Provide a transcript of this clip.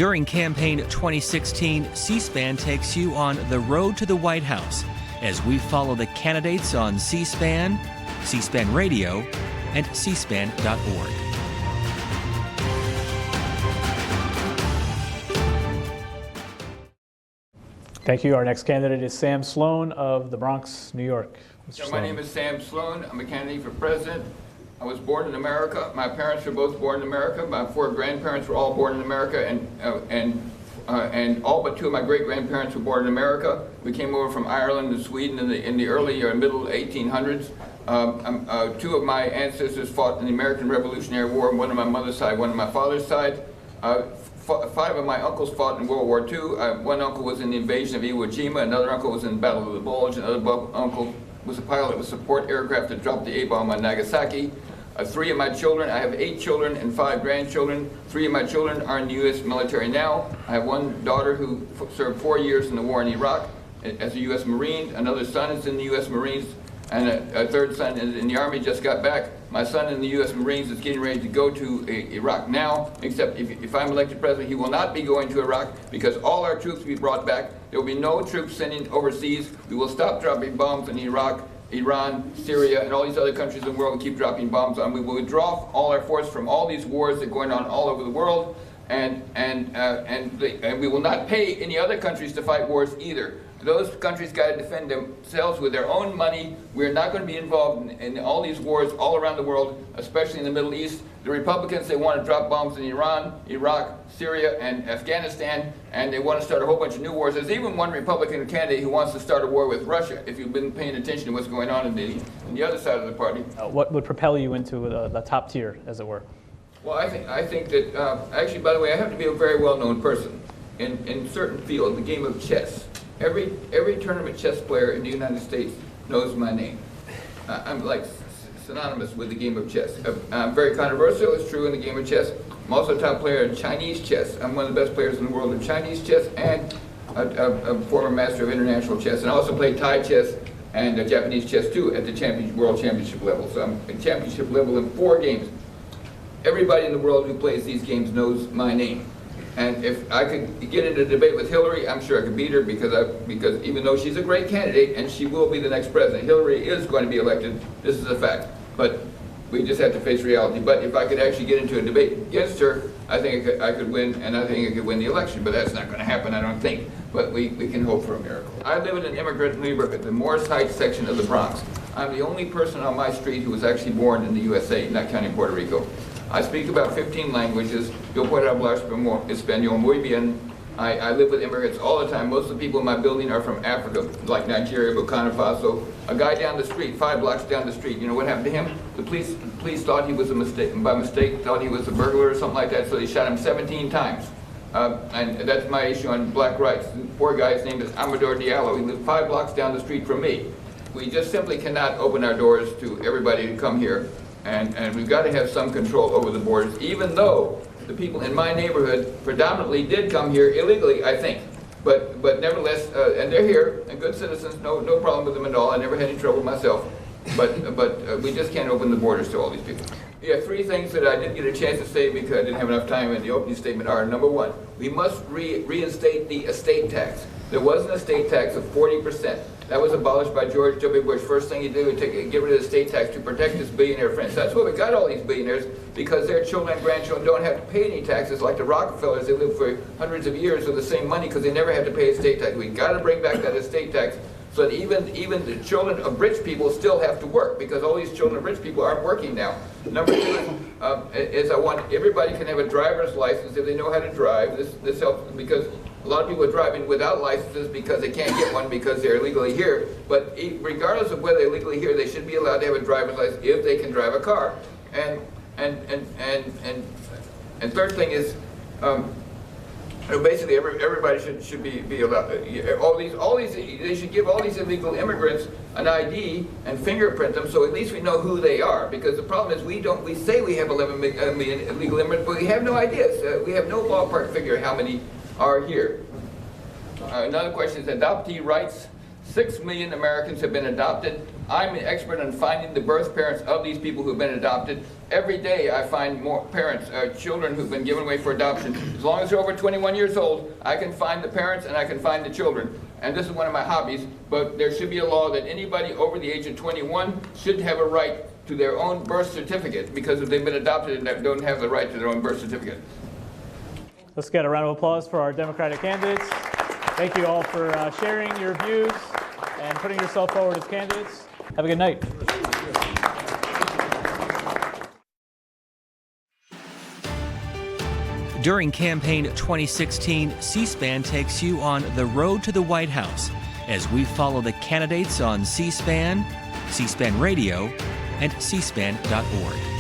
During campaign 2016, C-SPAN takes you on the road to the White House as we follow the candidates on C-SPAN, C-SPAN Radio, and cspan.org. Thank you. Our next candidate is Sam Sloan of the Bronx, New York. My name is Sam Sloan. I'm a candidate for president. I was born in America. My parents were both born in America. My 4 grandparents were all born in America, and all but 2 of my great-grandparents were born in America. We came over from Ireland and Sweden in the early or middle 1800s. 2 of my ancestors fought in the American Revolutionary War, one on my mother's side, one on my father's side. 5 of my uncles fought in World War II. One uncle was in the invasion of Iwo Jima, another uncle was in the Battle of the Bulge, another uncle was a pilot with support aircraft that dropped the A-bomb on Nagasaki. 3 of my children, I have 8 children and 5 grandchildren. 3 of my children are in the U.S. military now. I have one daughter who served 4 years in the war in Iraq as a U.S. Marine. Another son is in the U.S. Marines, and a third son is in the Army, just got back. My son in the U.S. Marines is getting ready to go to Iraq now, except if I'm elected president, he will not be going to Iraq because all our troops will be brought back. There will be no troops sending overseas. We will stop dropping bombs in Iraq, Iran, Syria, and all these other countries in the world we keep dropping bombs on. We will withdraw all our force from all these wars that are going on all over the world, and we will not pay any other countries to fight wars either. Those countries got to defend themselves with their own money. We're not going to be involved in all these wars all around the world, especially in the Middle East. The Republicans, they want to drop bombs in Iran, Iraq, Syria, and Afghanistan, and they want to start a whole bunch of new wars. There's even one Republican candidate who wants to start a war with Russia, if you've been paying attention to what's going on in the other side of the party. What would propel you into the top tier, as it were? Well, I think that, actually, by the way, I have to be a very well-known person in certain field, the game of chess. Every tournament chess player in the United States knows my name. I'm like synonymous with the game of chess. I'm very controversial, it's true, in the game of chess. I'm also a top player in Chinese chess. I'm one of the best players in the world in Chinese chess and a former master of international chess. And I also play Thai chess and Japanese chess too at the world championship level. So I'm at championship level in 4 games. Everybody in the world who plays these games knows my name. And if I could get into a debate with Hillary, I'm sure I could beat her because even though she's a great candidate and she will be the next president, Hillary is going to be elected. This is a fact. But we just have to face reality. But if I could actually get into a debate against her, I think I could win, and I think I could win the election. But that's not going to happen, I don't think. But we can hope for a miracle. I live in an immigrant neighborhood, the Morris Heights section of the Bronx. I'm the only person on my street who was actually born in the USA, not counting Puerto Rico. I speak about 15 languages. Yo puedo hablar español muy bien. I live with immigrants all the time. Most of the people in my building are from Africa, like Nigeria, Burkina Faso. A guy down the street, 5 blocks down the street, you know what happened to him? The police thought he was a mistake, by mistake, thought he was a burglar or something like that, so they shot him 17 times. And that's my issue on black rights. The poor guy's name is Amador Diallo. He lived 5 blocks down the street from me. We just simply cannot open our doors to everybody to come here. And we've got to have some control over the borders, even though the people in my neighborhood predominantly did come here illegally, I think. But nevertheless, and they're here, and good citizens, no problem with them at all. I never had any trouble myself. But we just can't open the borders to all these people. Yeah, 3 things that I didn't get a chance to say because I didn't have enough time in the opening statement are, number 1, we must reinstate the estate tax. There was an estate tax of 40%. That was abolished by George W. Bush. First thing he did was get rid of the estate tax to protect his billionaire friends. That's why we got all these billionaires, because their children and grandchildren don't have to pay any taxes like the Rockefellers. They lived for hundreds of years with the same money because they never had to pay estate tax. We got to bring back that estate tax so that even the children of rich people still have to work, because all these children of rich people aren't working now. Number 2 is I want everybody can have a driver's license if they know how to drive. This helps because a lot of people are driving without licenses because they can't get one because they're illegally here. But regardless of whether they're illegally here, they should be allowed to have a driver's license if they can drive a car. And third thing is, basically everybody should be allowed. They should give all these illegal immigrants an ID and fingerprint them, so at least we know who they are. Because the problem is we say we have 11 million illegal immigrants, but we have no ideas. We have no ballpark figure how many are here. Another question is adoptee rights. 6 million Americans have been adopted. I'm an expert on finding the birth parents of these people who've been adopted. Every day I find more parents, children who've been given away for adoption. As long as they're over 21 years old, I can find the parents and I can find the children. And this is one of my hobbies, but there should be a law that anybody over the age of 21 should have a right to their own birth certificate, because if they've been adopted and they don't have the right to their own birth certificate. Let's get a round of applause for our Democratic candidates. Thank you all for sharing your views and putting yourself forward as candidates. Have a good night. During campaign 2016, C-SPAN takes you on the road to the White House as we follow the candidates on C-SPAN, C-SPAN Radio, and C-SPAN.org.